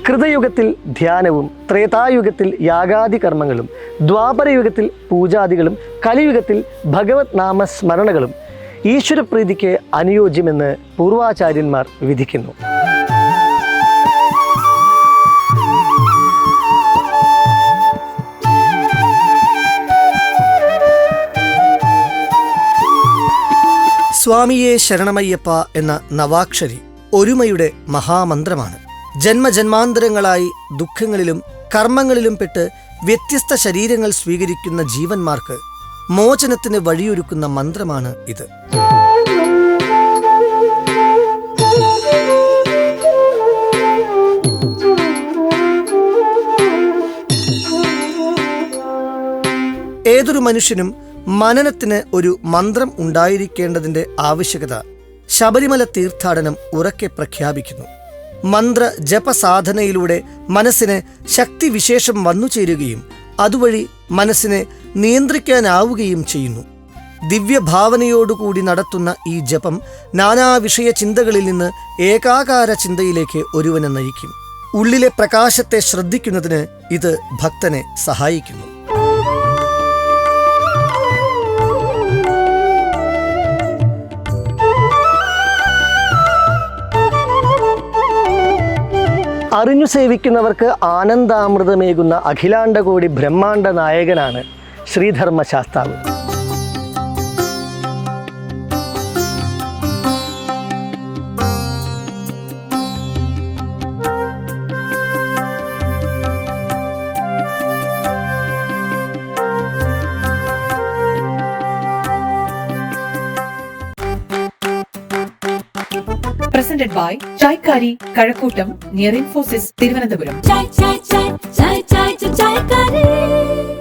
കൃതയുഗത്തിൽ ധ്യാനവും, ത്രേതായുഗത്തിൽ യാഗാദി കർമ്മങ്ങളും, ദ്വാപരയുഗത്തിൽ പൂജാദികളും, കലിയുഗത്തിൽ ഭഗവത് നാമസ്മരണകളും ഈശ്വരപ്രീതിക്ക് അനുയോജ്യമെന്ന് പൂർവാചാര്യന്മാർ വിധിക്കുന്നു. സ്വാമിയെ ശരണമയ്യപ്പ എന്ന നവാക്ഷരി ഒരുമയുടെ മഹാമന്ത്രമാണ്. ജന്മജന്മാന്തരങ്ങളായി ദുഃഖങ്ങളിലും കർമ്മങ്ങളിലും പെട്ട് വ്യത്യസ്ത ശരീരങ്ങൾ സ്വീകരിക്കുന്ന ജീവന്മാർക്ക് മോചനത്തിന് വഴിയൊരുക്കുന്ന മന്ത്രമാണ് ഇത്. ഏതൊരു മനുഷ്യനും മനനത്തിന് ഒരു മന്ത്രം ഉണ്ടായിരിക്കേണ്ടതിൻ്റെ ആവശ്യകത ശബരിമല തീർത്ഥാടനം ഉറക്കെ പ്രഖ്യാപിക്കുന്നു. മന്ത്ര ജപസാധനയിലൂടെ മനസ്സിന് ശക്തിവിശേഷം വന്നുചേരുകയും അതുവഴി മനസ്സിനെ നിയന്ത്രിക്കാനാവുകയും ചെയ്യുന്നു. ദിവ്യഭാവനയോടുകൂടി നടത്തുന്ന ഈ ജപം നാനാവിഷയ ചിന്തകളിൽ നിന്ന് ഏകാകാര ചിന്തയിലേക്ക് ഒരുവനെ നയിക്കും. ഉള്ളിലെ പ്രകാശത്തെ ശ്രദ്ധിക്കുന്നതിന് ഇത് ഭക്തനെ സഹായിക്കുന്നു. അറിഞ്ഞു സേവിക്കുന്നവർക്ക് ആനന്ദാമൃതമേകുന്ന അഖിലാണ്ടകോടി ബ്രഹ്മാണ്ട നായകനാണ് ശ്രീധർമ്മശാസ്താവ്. Presented by Chaikari, Kazhakkottam, near Infosys, Thiruvananthapuram. Chai, chai, chai, chai, chai, chai, Chaikari.